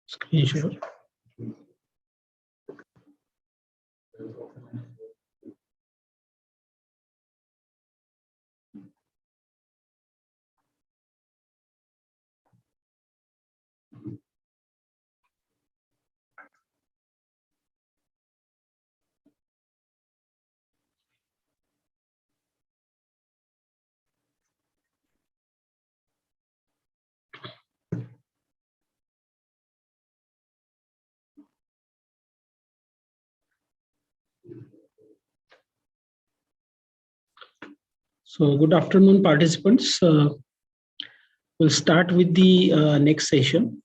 Screen share. So good afternoon, participants. We'll start with the next session,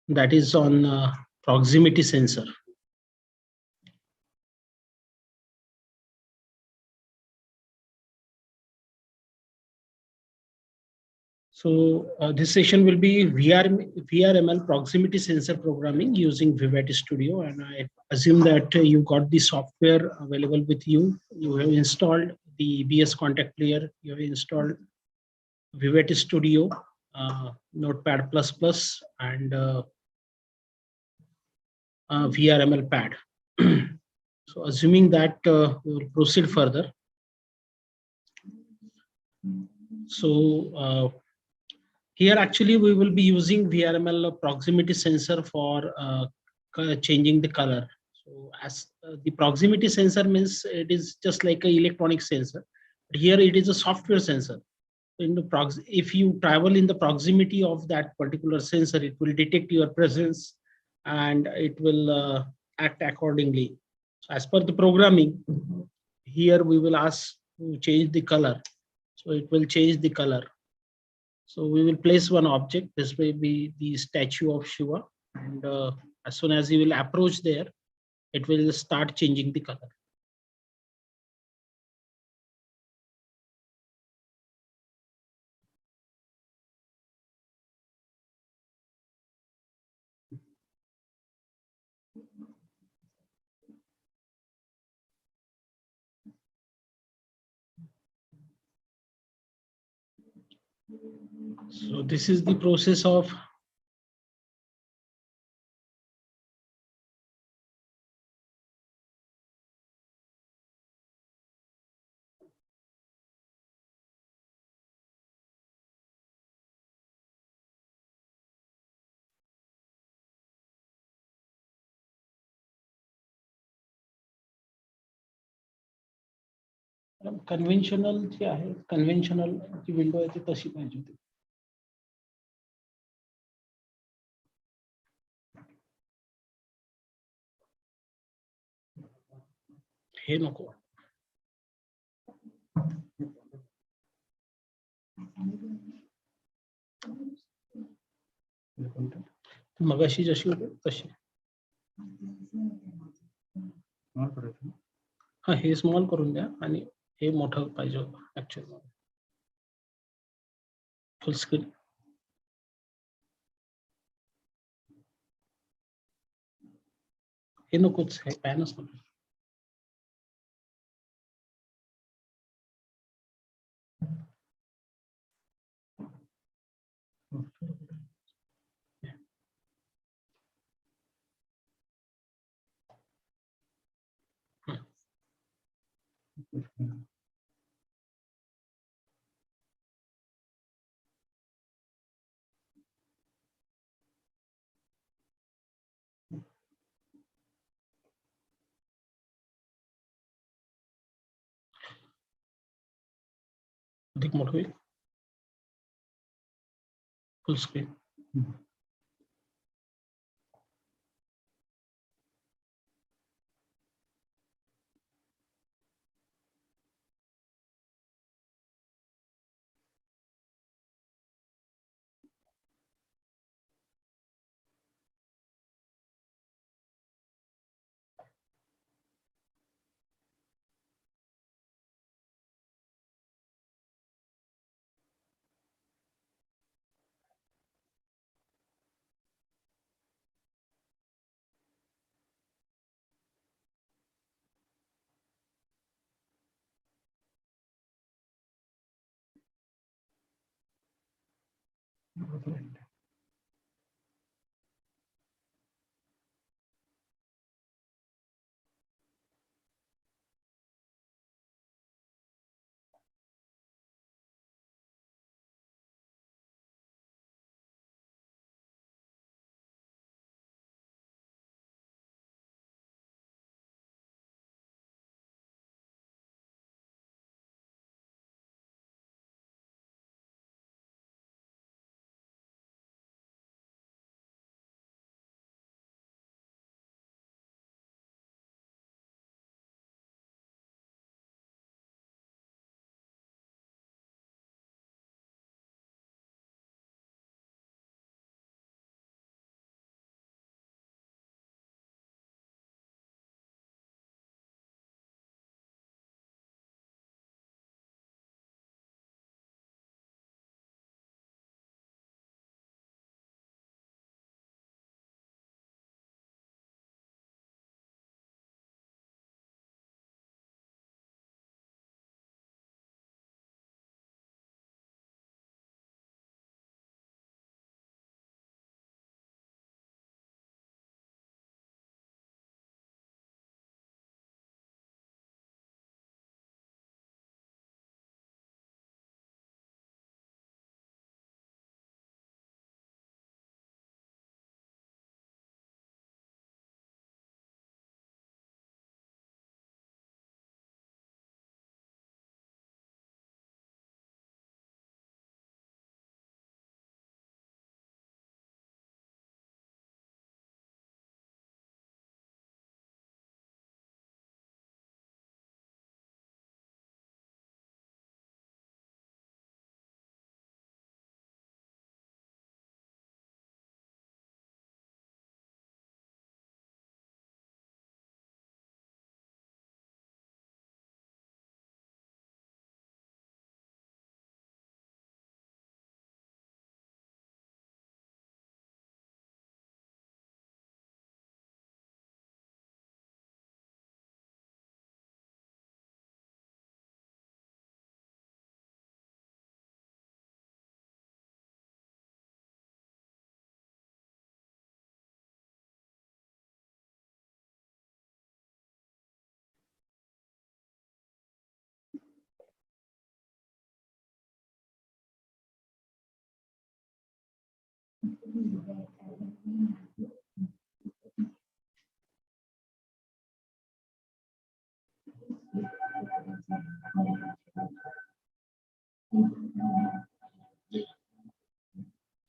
that is on proximity sensor. So this session will be VRML proximity sensor programming using Vivette Studio, and I assume that you got the software available with you. You have installed the EBS contact player. You have installed Vivette Studio, Notepad++, and VRML pad. So assuming that we will proceed further. So here actually we will be using VRML proximity sensor for changing the color. So as the proximity sensor means it is just like an electronic sensor, but here it is a software sensor. In the if you travel in the proximity of that particular sensor, it will detect your presence and it will act accordingly. So as per the programming, here we will ask to change the color. So it will change the color. So we will place one object. This may be the statue of Shiva, and as soon as you will approach there, it will start changing the color. So this is the process of conventional जी आहे, conventional जी window आहे ती तशी पाहिजे होती. हे नको. मगाशी जशी होती तशी. हा हे स्मॉल करून द्या आणि हे मोठं पाहिजे होतं ऍक्च्युअली. Full screen. हे नकोच, हे पॅनच नको. अधिक मोठं होईल. Full screen.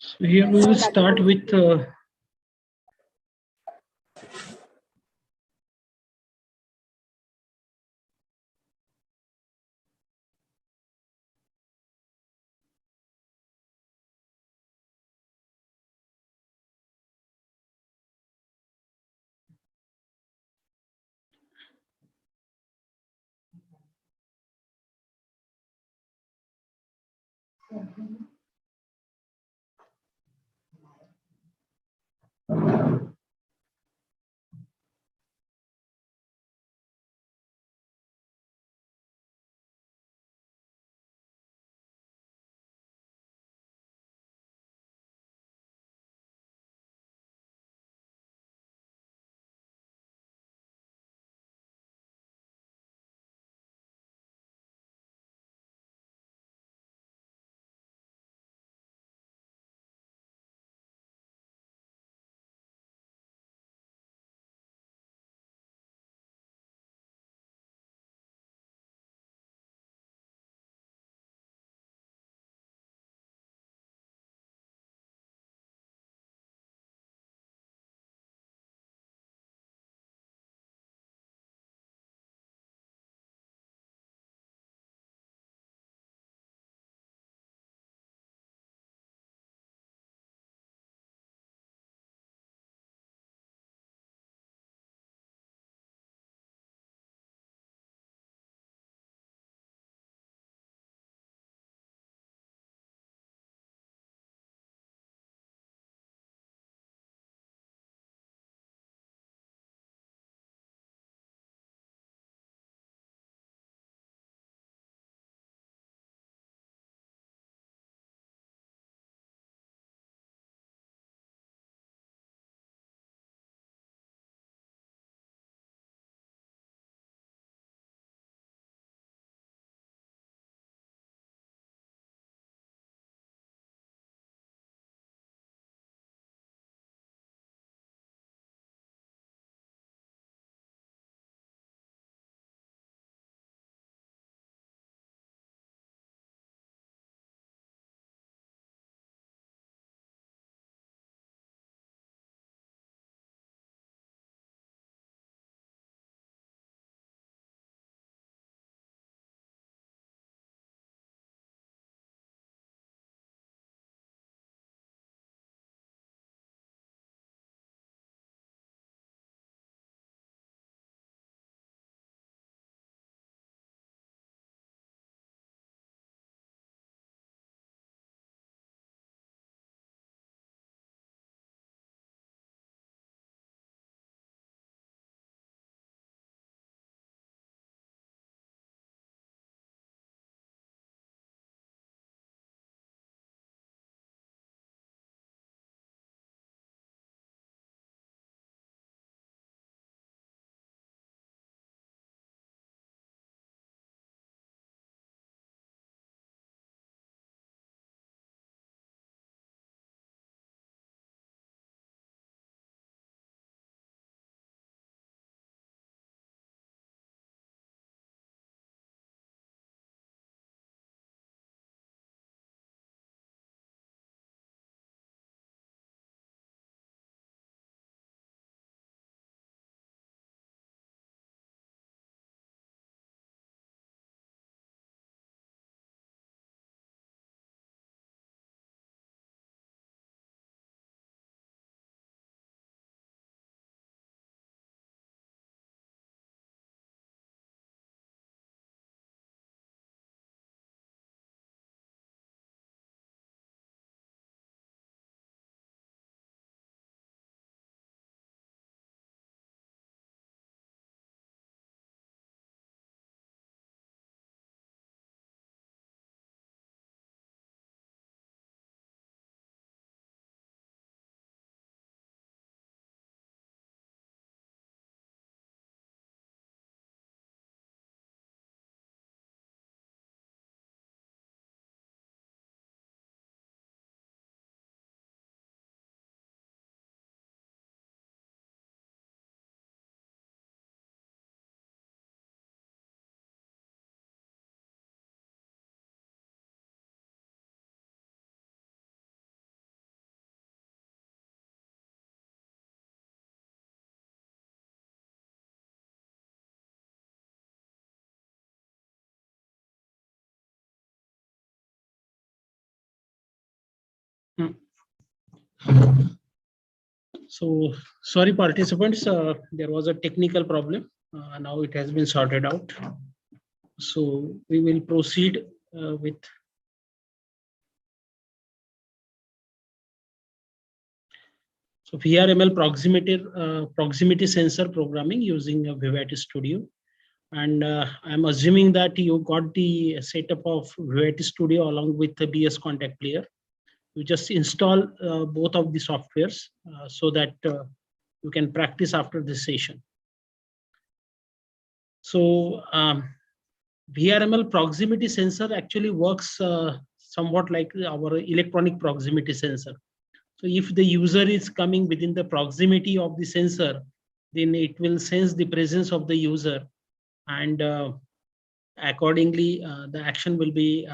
So here we will start with So sorry participants, there was a technical problem. Now it has been sorted out. So we will proceed with VRML proximity sensor programming using Vivite Studio. And I'm assuming that you got the setup of Vivite Studio along with the BS Contact Player. You just install both of the softwares so that you can practice after this session. So VRML proximity sensor actually works somewhat like our electronic proximity sensor. So if the user is coming within the proximity of the sensor, then it will sense the presence of the user, and accordingly the action will be,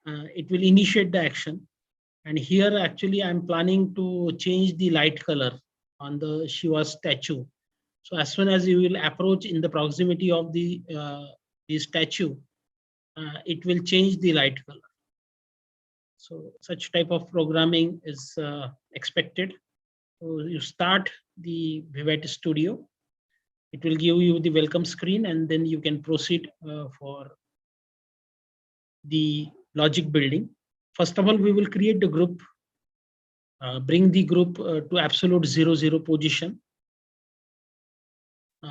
it will initiate the action. And here actually I'm planning to change the light color on the Shiva statue. So as soon as you will approach in the proximity of the statue, it will change the light color. So such type of programming is expected. So you start the Vivite Studio. It will give you the welcome screen, and then you can proceed for the logic building. First of all, we will create the group, bring the group to absolute 0, 0 position.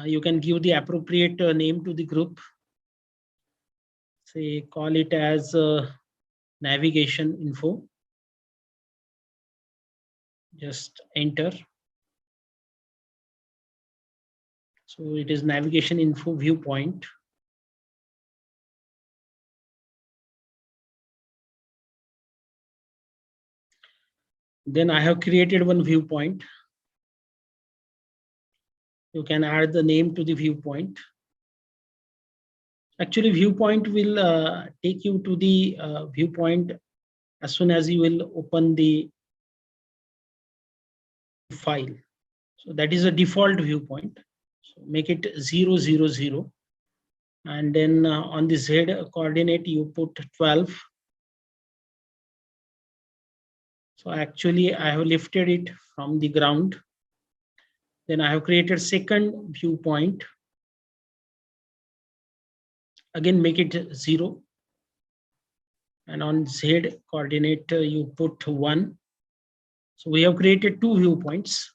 You can give the appropriate name to the group. Say, call it as navigation info. Just enter. So it is navigation info viewpoint. Then I have created one viewpoint. You can add the name to the viewpoint. Actually, viewpoint will take you to the viewpoint as soon as you will open the file. So that is a default viewpoint. So make it 0, 0, 0. And then on the Z coordinate, you put 12. So actually, I have lifted it from the ground. Then I have created second viewpoint. Again, make it 0. And on Z coordinate, you put 1. So we have created 2 viewpoints.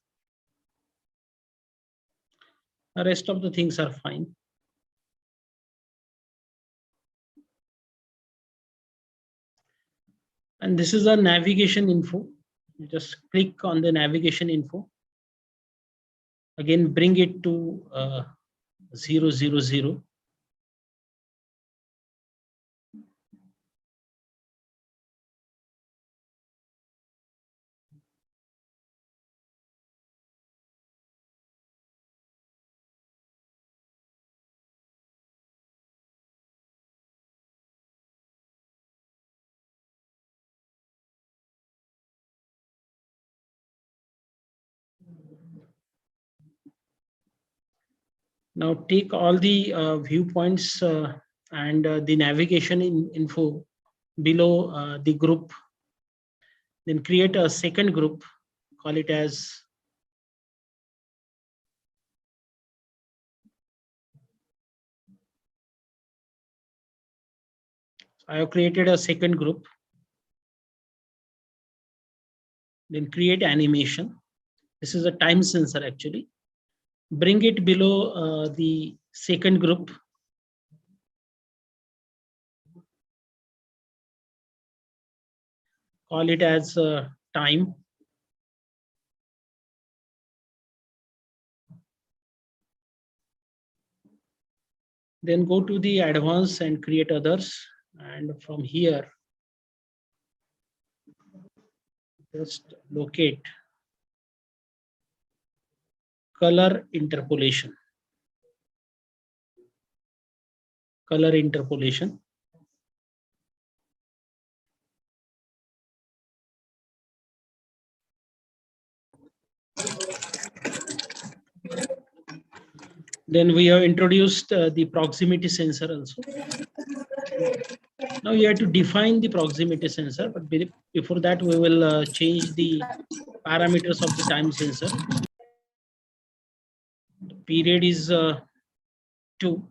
The rest of the things are fine. And this is a navigation info. You just click on the navigation info. Again, bring it to 0, 0, 0. Now take all the viewpoints and the navigation info below the group. Then create a second group, call it as I have created a second group. Then create animation. This is a time sensor actually. Bring it below the second group. Call it as time. Then go to the advanced and create others. And from here, just locate color interpolation. Color interpolation. Then we have introduced the proximity sensor also. Now you have to define the proximity sensor, but before that we will change the parameters of the time sensor. The period is 2.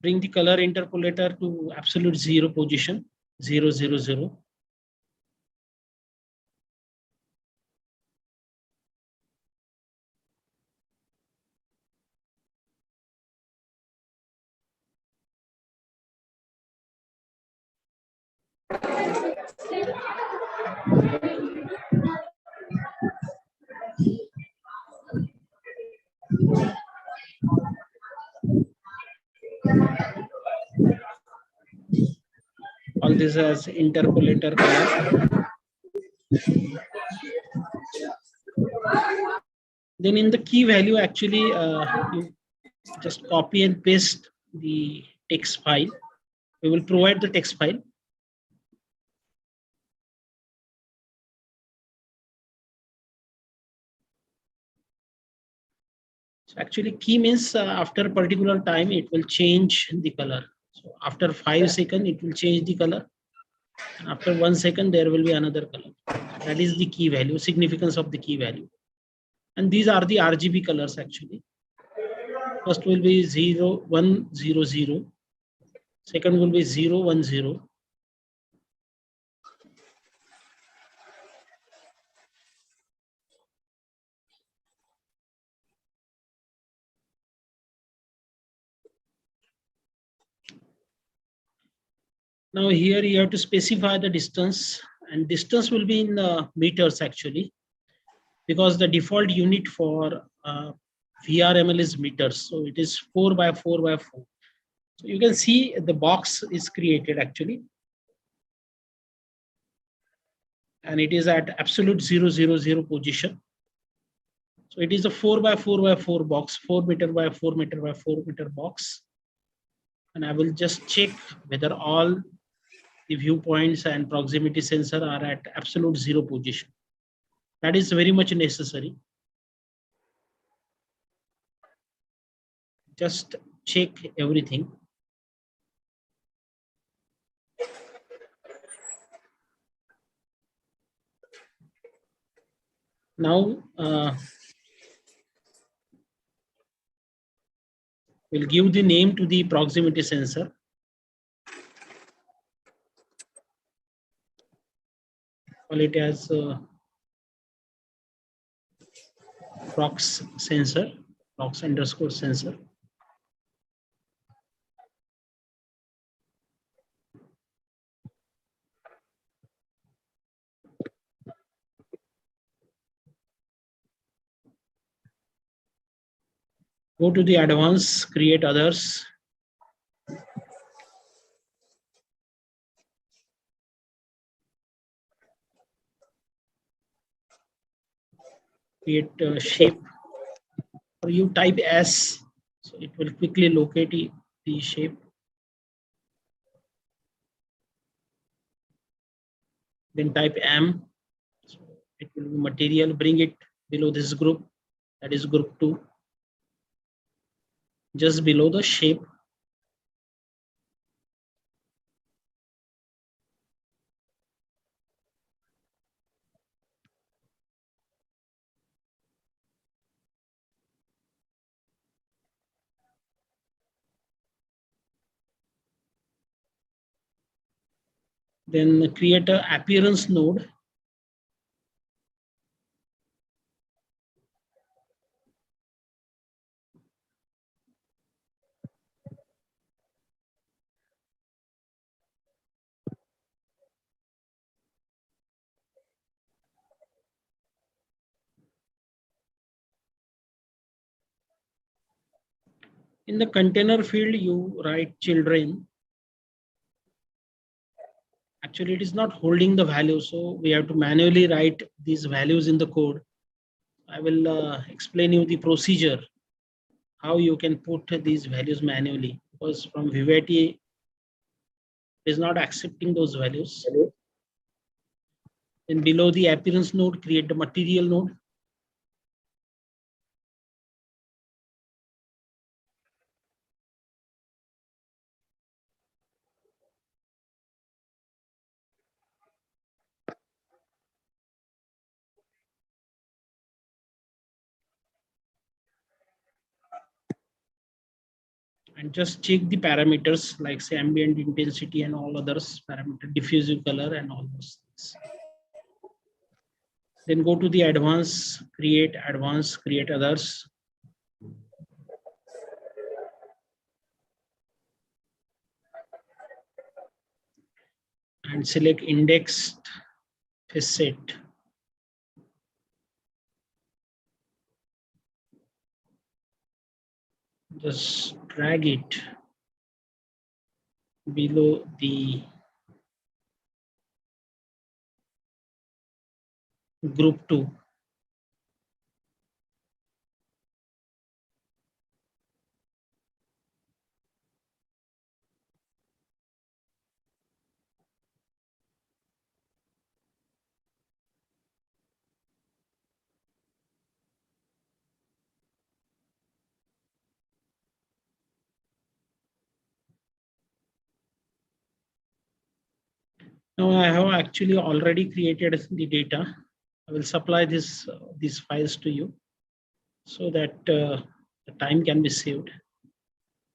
Bring the color interpolator to absolute 0 position, 0, 0, 0. All this as interpolator color. Then in the key value, actually, you just copy and paste the text file. We will provide the text file. So actually, key means after a particular time, it will change the color. So after 5 seconds, it will change the color. And after 1 second, there will be another color. That is the key value, significance of the key value. And these are the RGB colors actually. First will be 0, 1, 0, 0. Second will be 0, 1, 0. Now here you have to specify the distance, and distance will be in meters actually, because the default unit for Vrml is meters. So it is 4 by 4 by 4. So you can see the box is created actually. And it is at absolute 0, 0, 0 position. So it is a 4 by 4 by 4 box, 4 meter by 4 meter by 4 meter box. And I will just check whether all the viewpoints and proximity sensor are at absolute 0 position. That is very much necessary. Just check everything. Now we'll give the name to the proximity sensor. Call it as prox sensor, prox underscore sensor. Go to the advanced, create others. Create shape, or you type S, so it will quickly locate the shape. Then type M, so it will be material, bring it below this group, that is group 2, just below the shape. Then create an appearance node. In the container field, you write children. Actually, it is not holding the value, so we have to manually write these values in the code. I will explain you the procedure, how you can put these values manually, because from Vivety is not accepting those values. Then below the appearance node, create the material node. And just check the parameters like say ambient intensity and all others parameter, diffusive color and all those things. Then go to the advanced, create others. And select indexed facet. Just drag it below the group 2. Now I have actually already created the data. I will supply these files to you so that the time can be saved.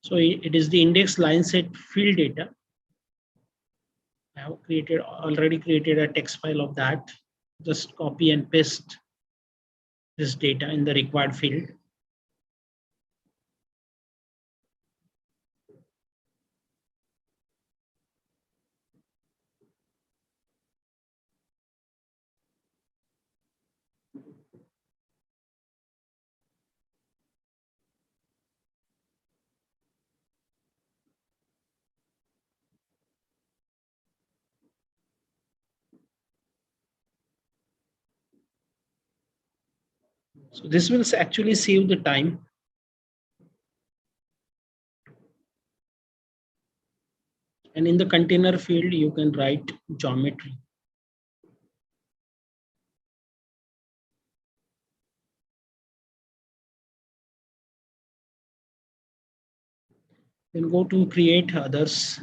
So it is the index line set field data. I have already created a text file of that. Just copy and paste this data in the required field. So this will actually save the time. And in the container field, you can write geometry. Then go to create others.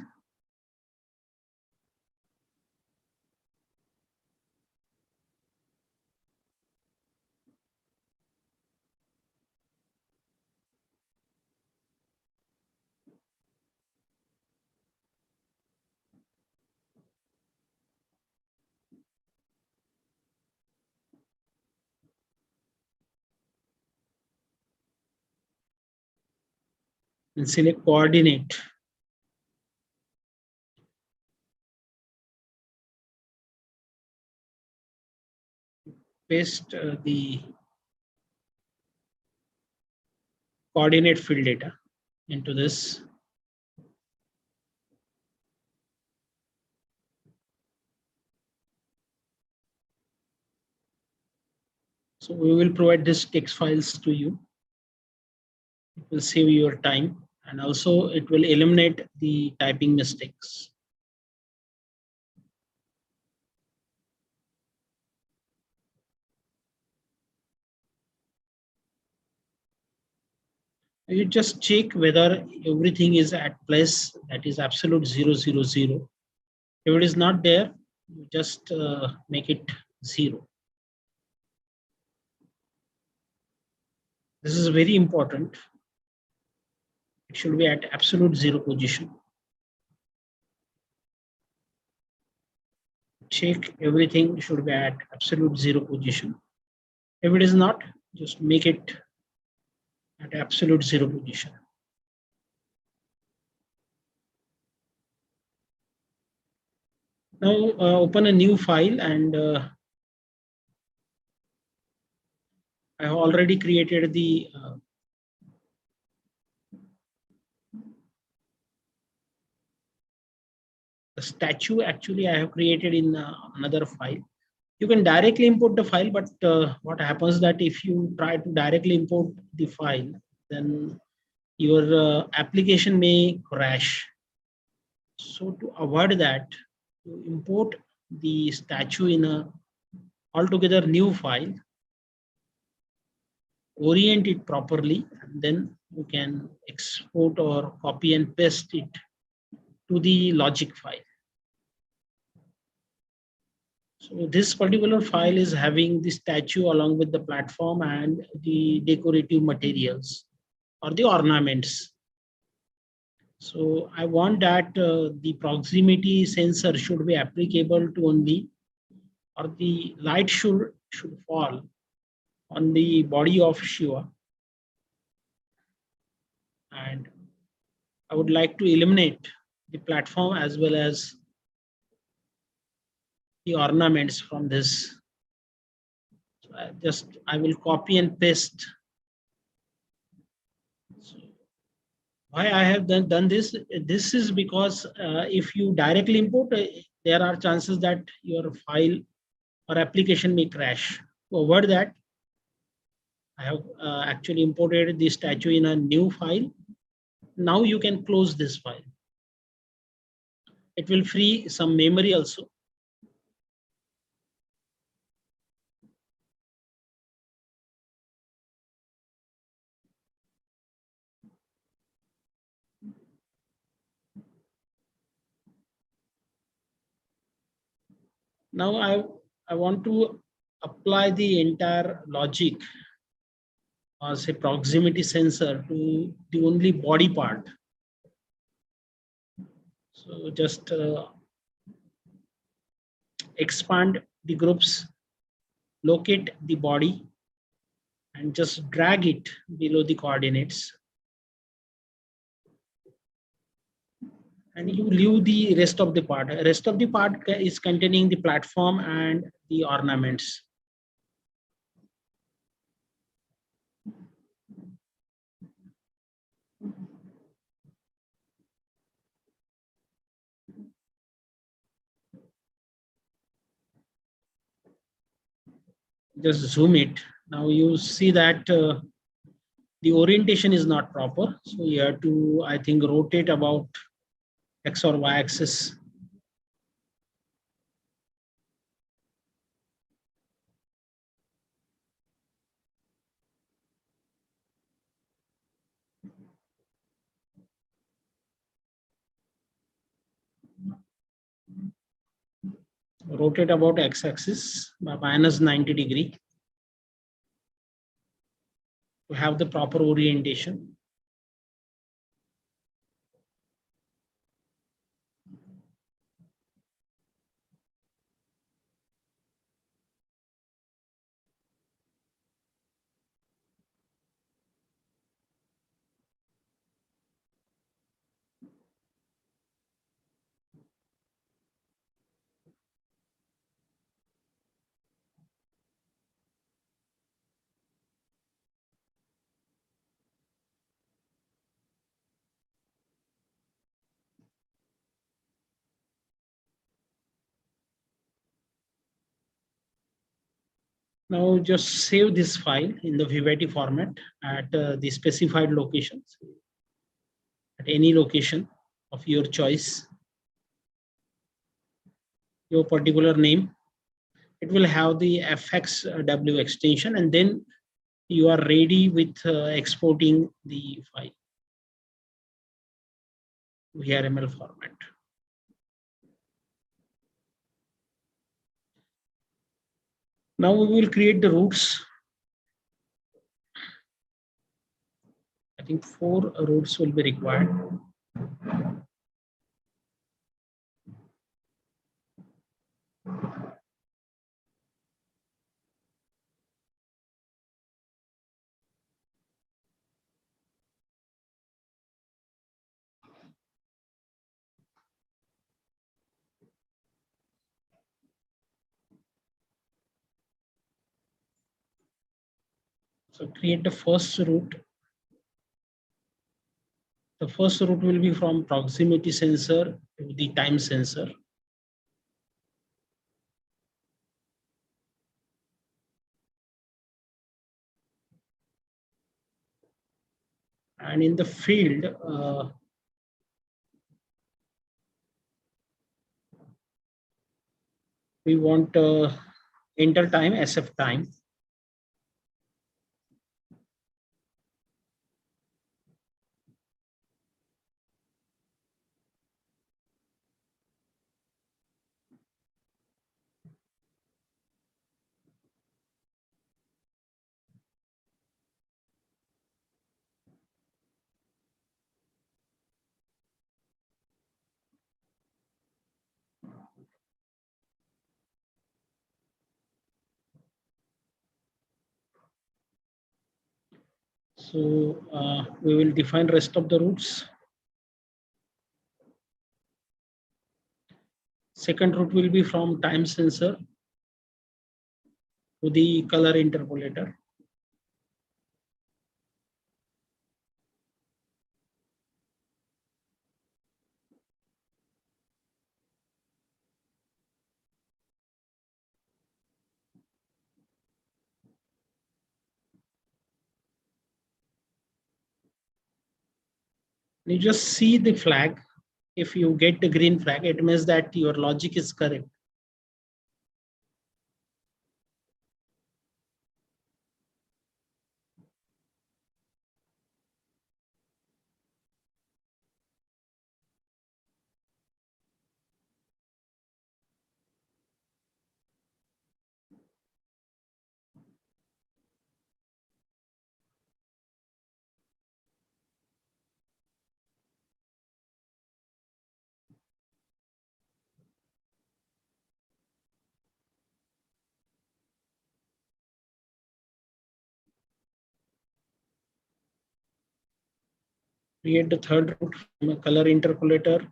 And select coordinate. Paste the coordinate field data into this. So we will provide this text files to you. It will save your time and also it will eliminate the typing mistakes. You just check whether everything is at place, that is absolute 000. If it is not there, you just make it 0. This is very important. It should be at absolute 0 position. Check everything should be at absolute 0 position. If it is not, just make it at absolute 0 position. Now open a new file and I have already created the statue. Actually, I have created in another file. You can directly import the file, but what happens that if you try to directly import the file, then your application may crash. So to avoid that, you import the statue in a altogether new file, orient it properly, and then you can export or copy and paste it to the logic file. So this particular file is having the statue along with the platform and the decorative materials or the ornaments. So I want that the proximity sensor should be applicable to only, or the light should fall on the body of Shiva. And I would like to eliminate the platform as well as the ornaments from this. So I will copy and paste. So why I have done this? This is because if you directly import, there are chances that your file or application may crash. To avoid that, I have actually imported the statue in a new file. Now you can close this file. It will free some memory also. Now I want to apply the entire logic as a proximity sensor to the only body part. So just expand the groups, locate the body, and just drag it below the coordinates. And you leave the rest of the part. Rest of the part is containing the platform and the ornaments. Just zoom it. Now you see that the orientation is not proper. So you have to, I think, rotate about X or Y axis. Rotate about X axis by minus 90 degree to have the proper orientation. Now just save this file in the Vivati format at the specified locations, at any location of your choice, your particular name. It will have the FXW extension, and then you are ready with exporting the file VRML format. Now we will create the routes. I think 4 routes will be required. So create the first route. The first route will be from proximity sensor to the time sensor. And in the field, we want enter time, SF time. So we will define rest of the routes. Second route will be from time sensor to the color interpolator. You just see the flag. If you get the green flag, it means that your logic is correct. Create the third route from a color interpolator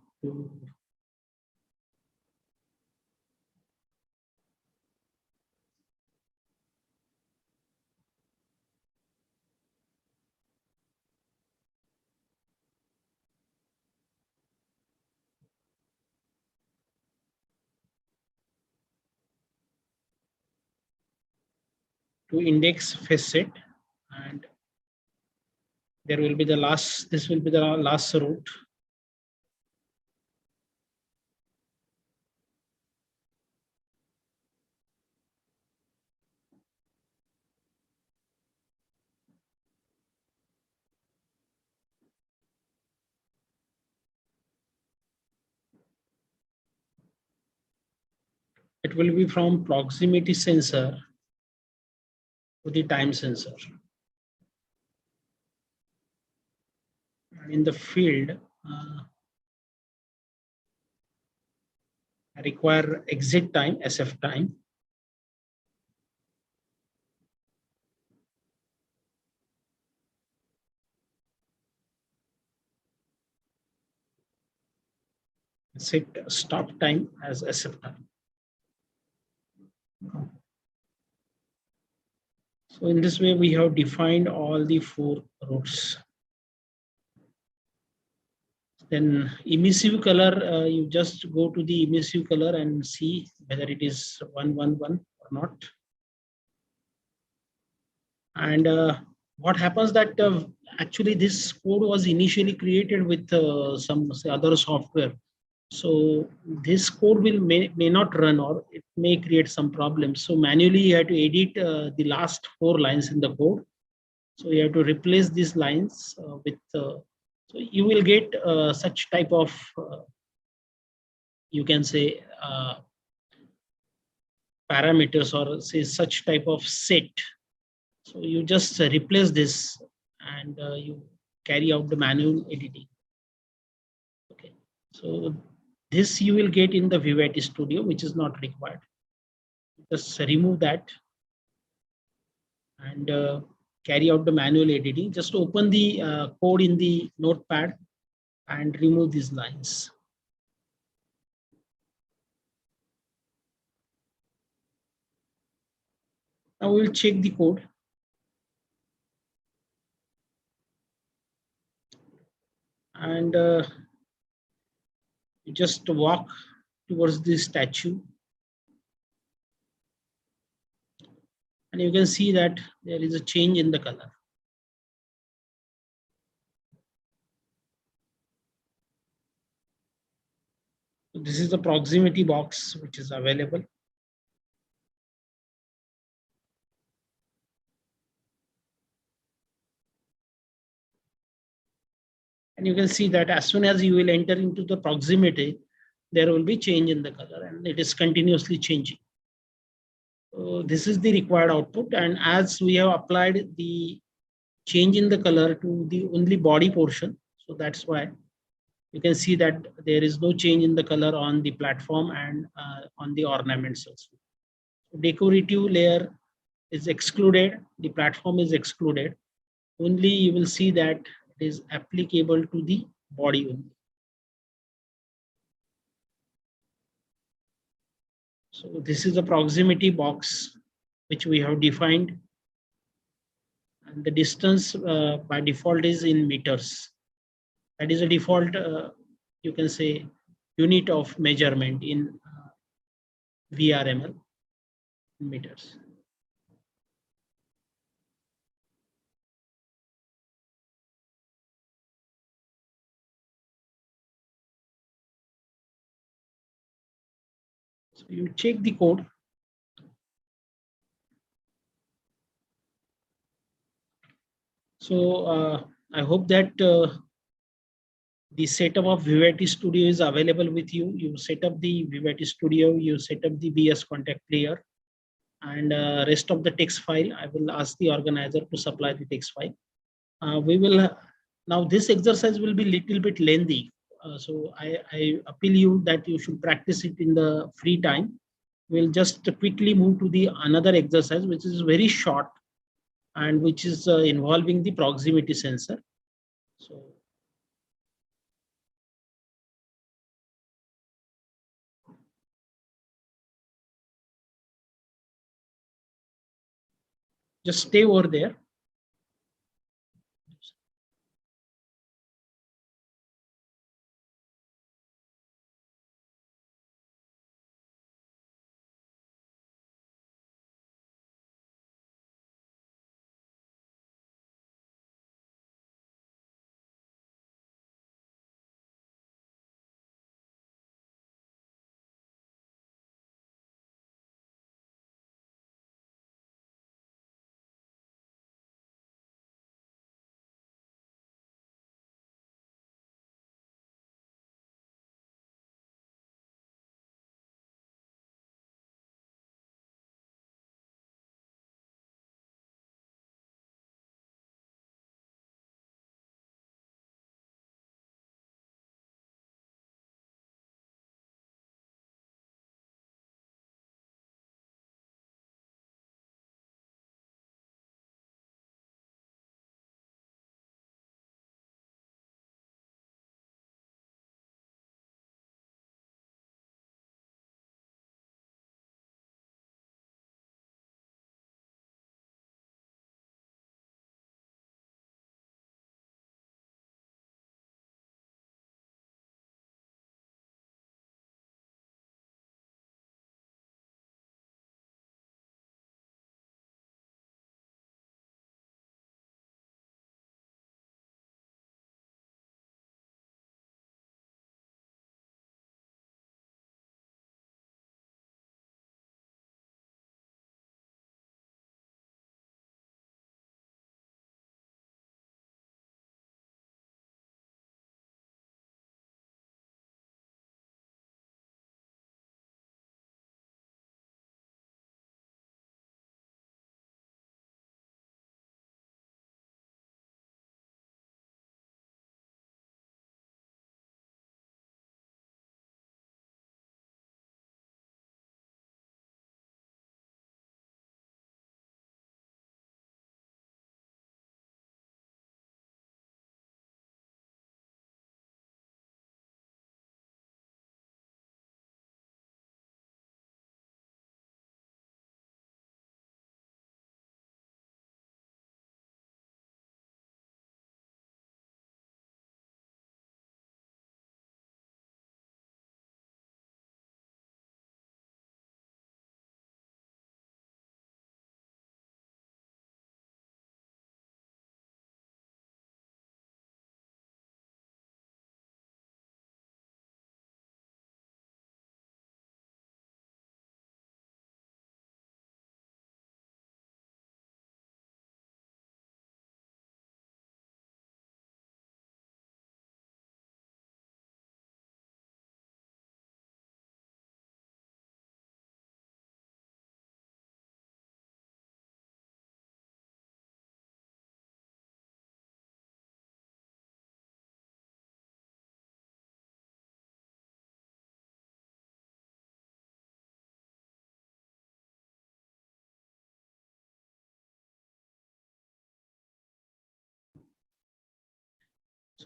to index phase set, and there will be the last, this will be the last route. It will be from proximity sensor to the time sensor. And in the field, I require exit time, SF time. Set stop time as SF time. So in this way, we have defined all the 4 routes. Then emissive color, you just go to the emissive color and see whether it is 111 or not. And what happens that actually this code was initially created with some other software. So this code will may not run, or it may create some problems. So manually you have to edit the last 4 lines in the code. So you have to replace these lines with, so you will get such type of, you can say, parameters, or say such type of set. So you just replace this and you carry out the manual editing. Okay, so this you will get in the Vivat Studio, which is not required. Just remove that and carry out the manual editing. Just open the code in the notepad and remove these lines. Now we'll check the code. And you just walk towards the statue. And you can see that there is a change in the color. So this is the proximity box which is available. And you can see that as soon as you will enter into the proximity, there will be change in the color, and it is continuously changing. So this is the required output. And as we have applied the change in the color to the only body portion, so that's why you can see that there is no change in the color on the platform and on the ornaments also. So decorative layer is excluded, the platform is excluded. Only you will see that it is applicable to the body only. So this is a proximity box which we have defined, and the distance by default is in meters. That is a default, you can say, unit of measurement in VRML meters. So you check the code. So I hope that the setup of Vivity Studio is available with you. You set up the Vivity Studio, you set up the VS contact player, and rest of the text file, I will ask the organizer to supply the text file. We will now this exercise will be little bit lengthy. So I appeal you that you should practice it in the free time. We'll just quickly move to the another exercise, which is very short and which is involving the proximity sensor. So just stay over there.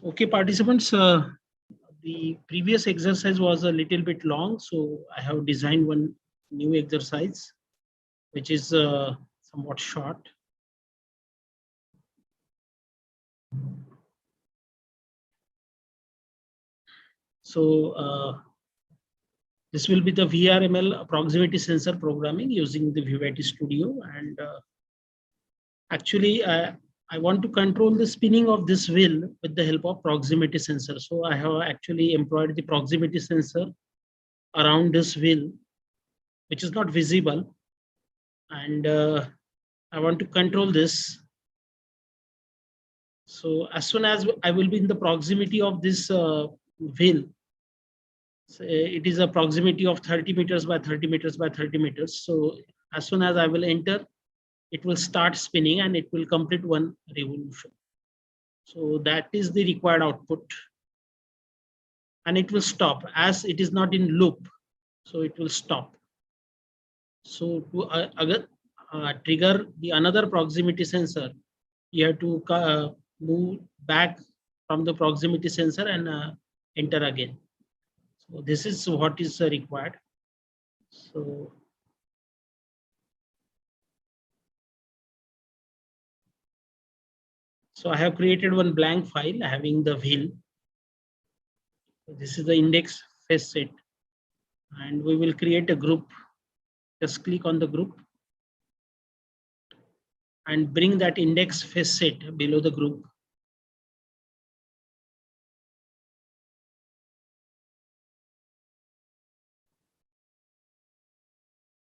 Okay, participants, the previous exercise was a little bit long, so I have designed one new exercise, which is somewhat short. So this will be the VRML proximity sensor programming using the Vivity Studio. And actually, I want to control the spinning of this wheel with the help of proximity sensor. So I have actually employed the proximity sensor around this wheel, which is not visible. And I want to control this. So as soon as I will be in the proximity of this wheel, so it is a proximity of 30 meters by 30 meters by 30 meters. So as soon as I will enter, it will start spinning and it will complete one revolution. So that is the required output. And it will stop as it is not in loop. So it will stop. So to trigger the another proximity sensor, you have to move back from the proximity sensor and enter again. So this is what is required. So I have created one blank file having the wheel. This is the index face set, and we will create a group. Just click on the group and bring that index face set below the group.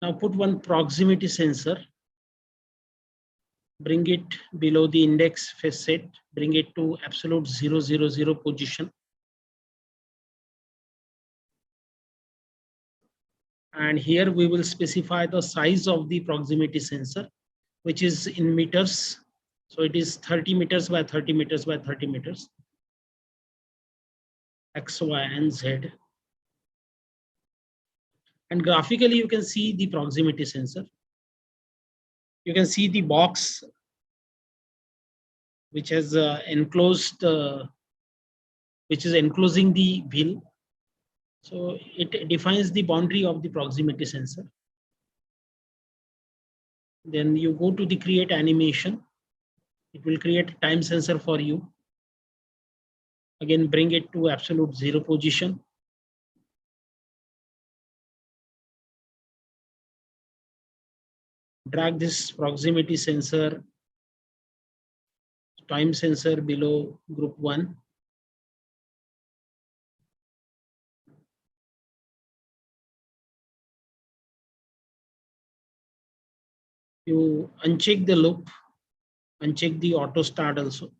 Now put one proximity sensor, bring it below the index face set, bring it to absolute 000 position. And here we will specify the size of the proximity sensor, which is in meters. So it is 30 meters by 30 meters by 30 meters. X, Y, and Z. And graphically, you can see the proximity sensor. You can see the box which has enclosed, which is enclosing the wheel. So it defines the boundary of the proximity sensor. Then you go to the create animation. It will create a time sensor for you. Again, bring it to absolute 0 position. Drag this proximity sensor, time sensor below group 1. You uncheck the loop, uncheck the auto start also.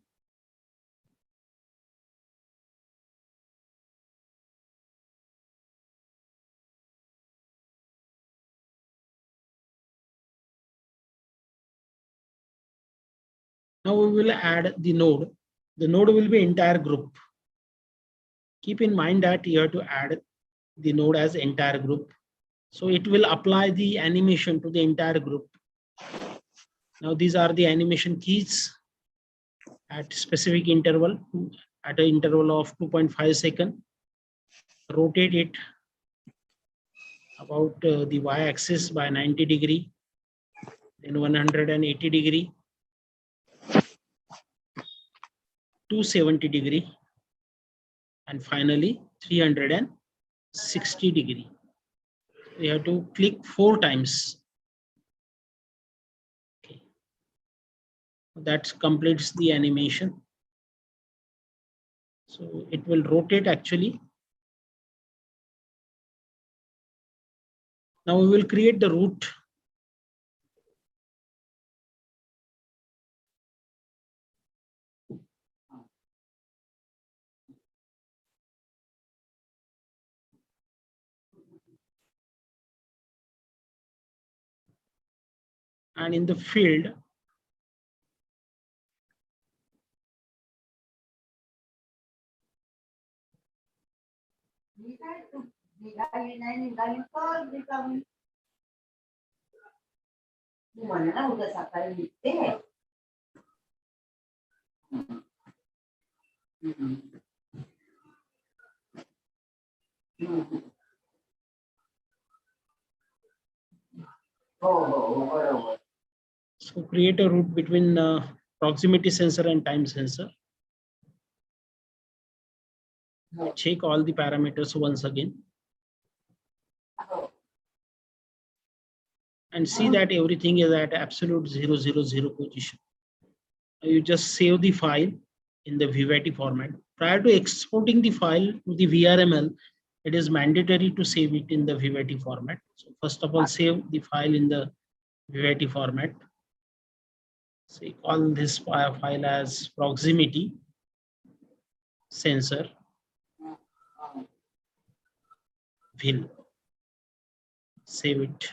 Now we will add the node. The node will be entire group. Keep in mind that you have to add the node as entire group. So it will apply the animation to the entire group. Now these are the animation keys at specific interval, at an interval of 2.5 seconds. Rotate it about the y-axis by 90 degree, then 180 degree, 270 degree, and finally 360 degree. We have to click 4 times. Okay. That completes the animation. So it will rotate actually. Now we will create the route. And in the field, So create a route between proximity sensor and time sensor. Check all the parameters once again. And see that everything is at absolute 000 position. You just save the file in the VVIT format. Prior to exporting the file to the VRML, it is mandatory to save it in the VVIT format. So first of all, save the file in the VVIT format. So call this file as proximity sensor will. Save it.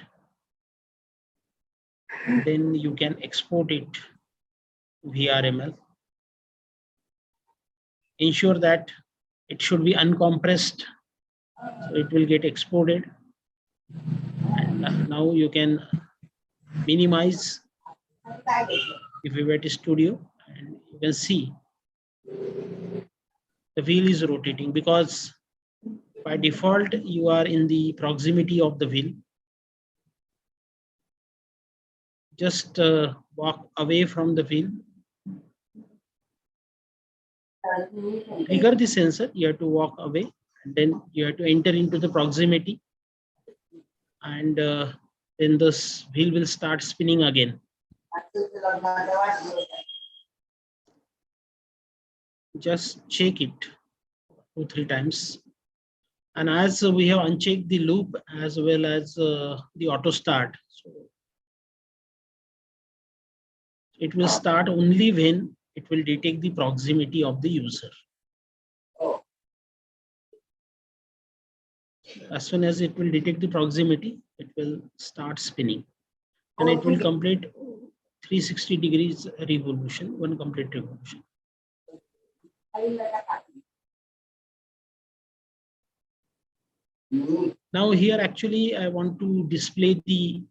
Then you can export it VRML. Ensure that it should be uncompressed, so it will get exported. And now you can minimize the VVIT Studio, and you can see the wheel is rotating because by default you are in the proximity of the wheel. Just walk away from the wheel. Trigger the sensor, you have to walk away, and then you have to enter into the proximity, and then this wheel will start spinning again. Just check it 2-3 times. And as we have unchecked the loop as well as the auto start, so it will start only when it will detect the proximity of the user. As soon as it will detect the proximity, it will start spinning, and it will complete 360 degrees revolution, one complete revolution. Now here actually I want to display the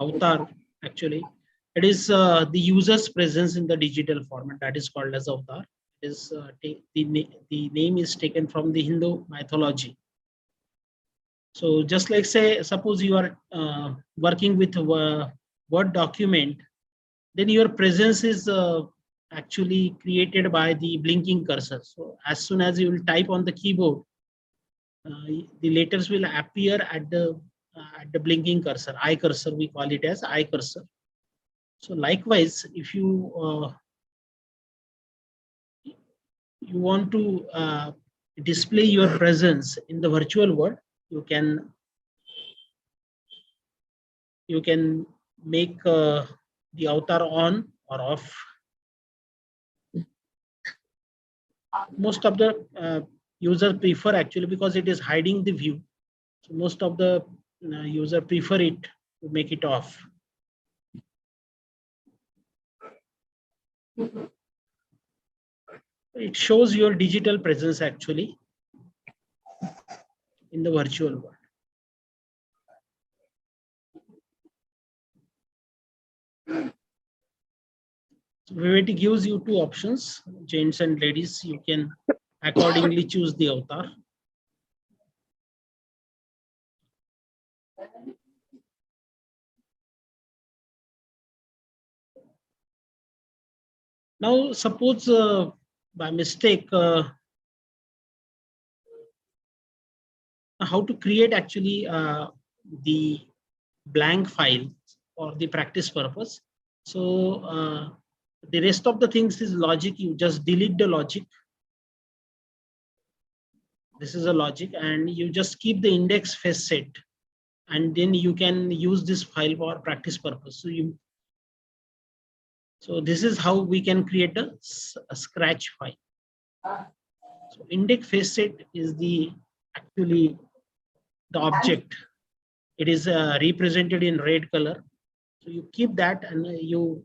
avatar. Actually, it is the user's presence in the digital format, that is called as avatar. It is the name is taken from the Hindu mythology. So just like say, suppose you are working with a Word document, then your presence is actually created by the blinking cursor. So as soon as you will type on the keyboard, the letters will appear at the blinking cursor, eye cursor, we call it as eye cursor. So likewise, if you you want to display your presence in the virtual world, you can make the avatar on or off. Most of the users prefer, actually, because it is hiding the view. So most of the user prefer it to make it off. It shows your digital presence actually in the virtual world. So VVIT gives you two options, gents and ladies. You can accordingly choose the avatar. Now, suppose by mistake, how to create actually the blank file for the practice purpose. So the rest of the things is logic. You just delete the logic. This is a logic, and you just keep the index face set, and then you can use this file for practice purpose. So this is how we can create a scratch file. So index face set is actually the object. It is represented in red color. So you keep that and you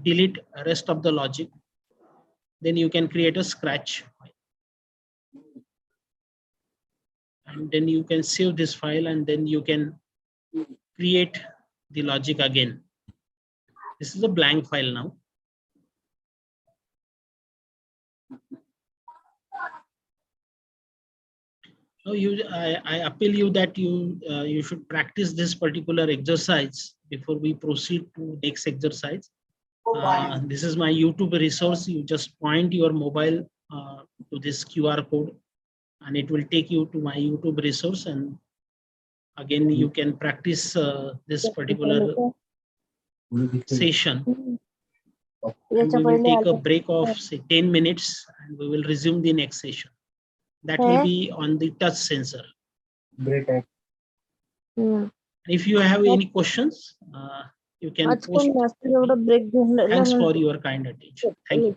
delete rest of the logic. Then you can create a scratch file. And then you can save this file, and then you can create the logic again. This is a blank file now. No, I appeal you that you should practice this particular exercise before we proceed to next exercise. This is my YouTube resource. You just point your mobile to this QR code, and it will take you to my YouTube resource. And again, you can practice this particular session. And we will take a break of say 10 minutes, and we will resume the next session. That will be on the touch sensor. If you have any questions, you can post. Thanks for your kind attention. Thank you.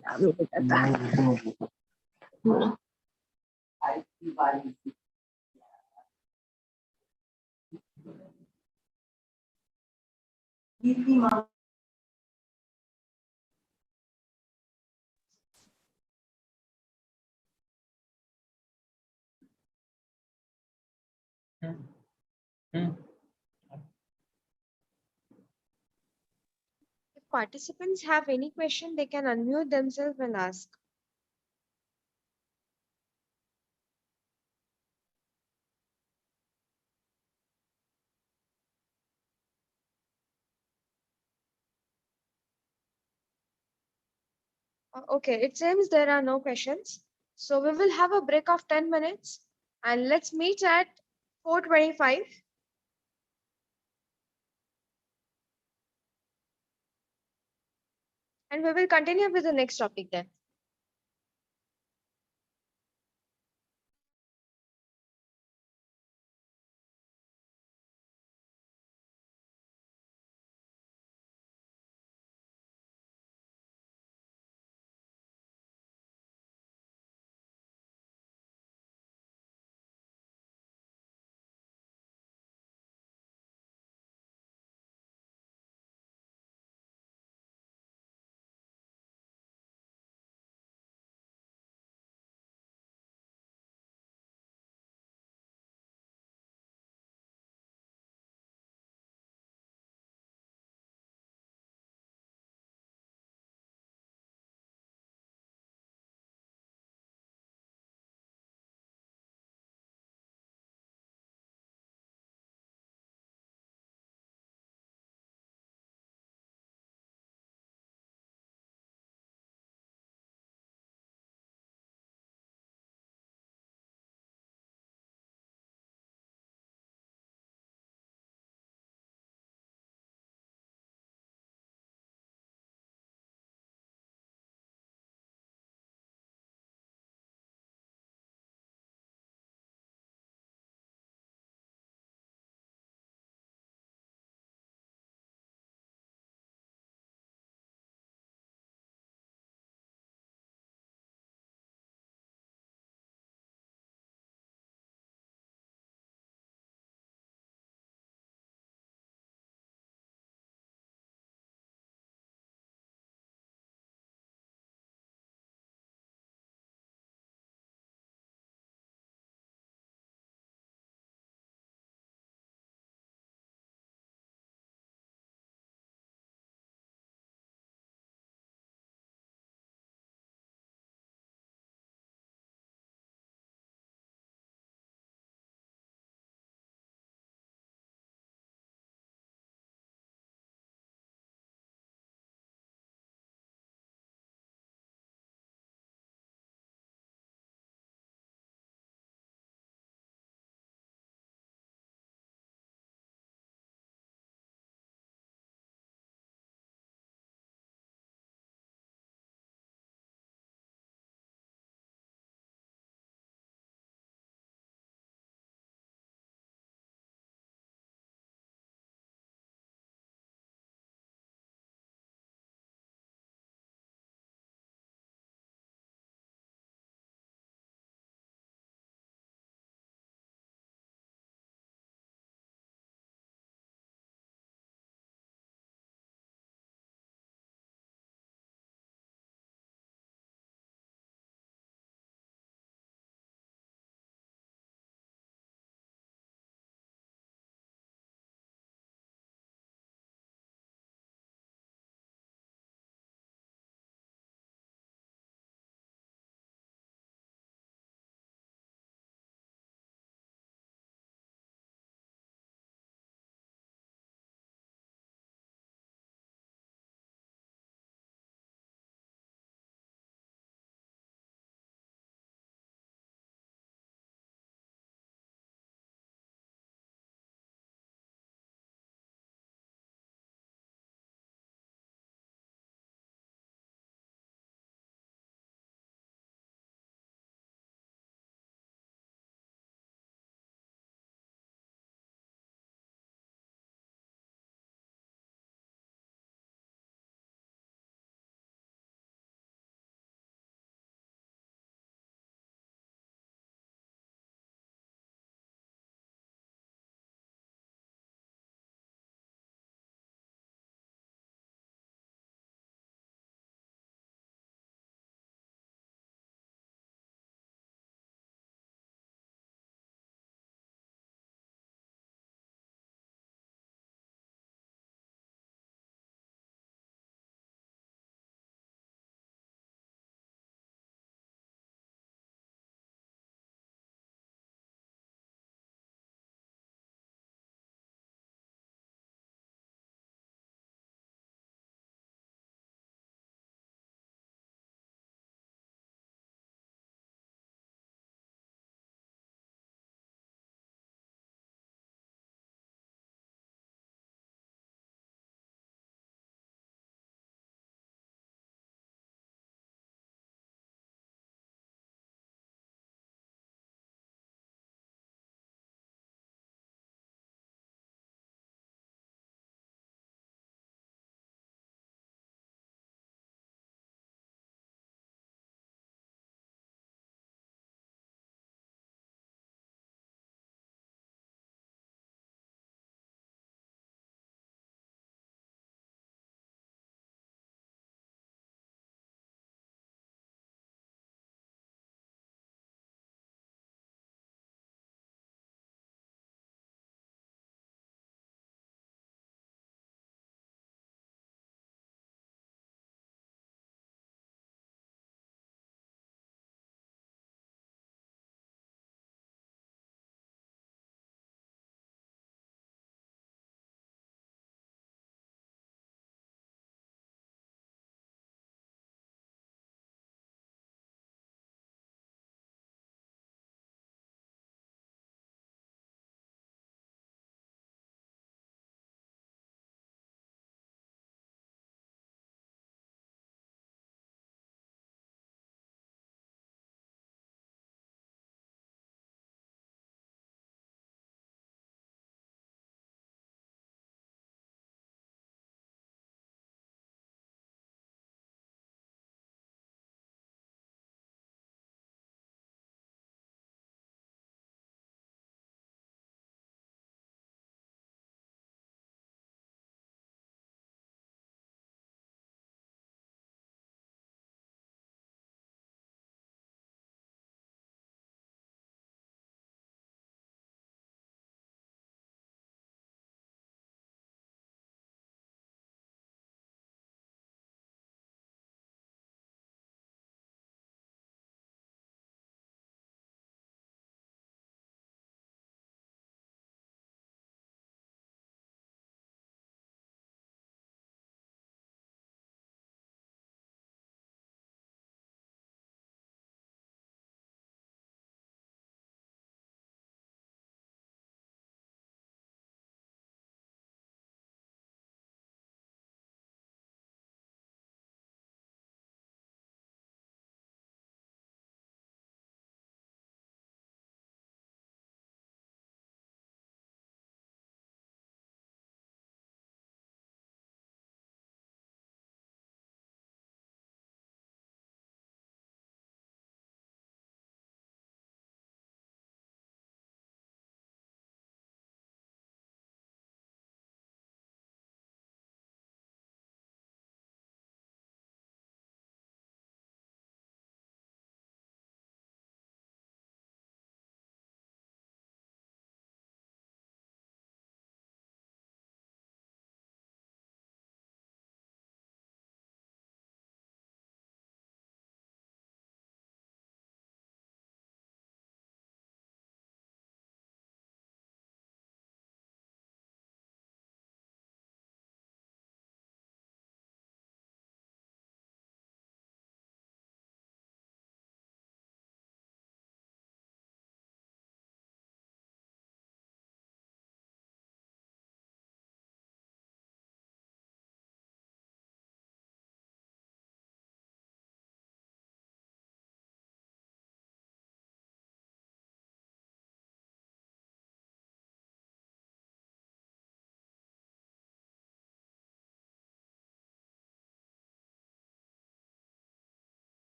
If participants have any question, they can unmute themselves and ask. Okay, it seems there are no questions. So we will have a break of 10 minutes and let's meet at 4:25. And we will continue with the next topic then.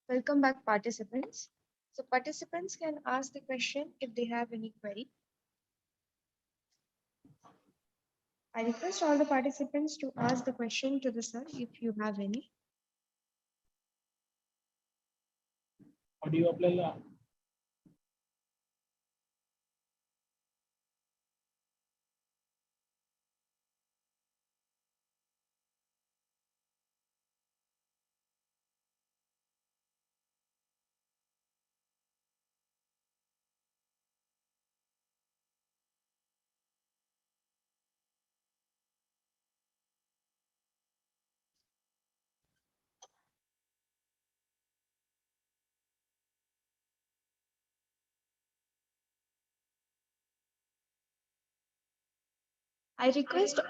Welcome back, participants. So participants can ask the question if they have any query. I request all the participants to ask the question to the sir if you have any. Audio आपल्याला I request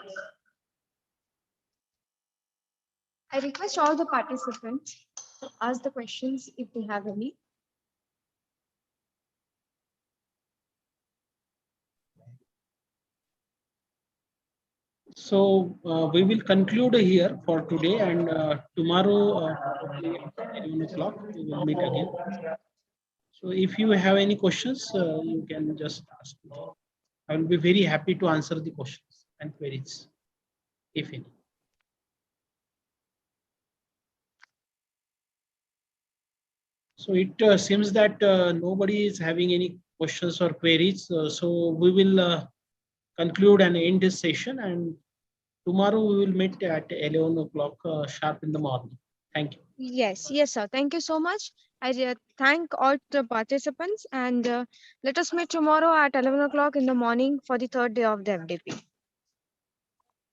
all the participants to ask the questions if they have any. So we will conclude here for today, and tomorrow probably at 11 o'clock we will meet again. So if you have any questions, you can just ask me. I will be very happy to answer the questions and queries, if any. So it seems that nobody is having any questions or queries. So we will conclude and end this session, and tomorrow we will meet at 11 o'clock sharp in the morning. Thank you. Yes, sir. Thank you so much. I thank all the participants, and let us meet tomorrow at 11 o'clock in the morning for the third day of the FDP.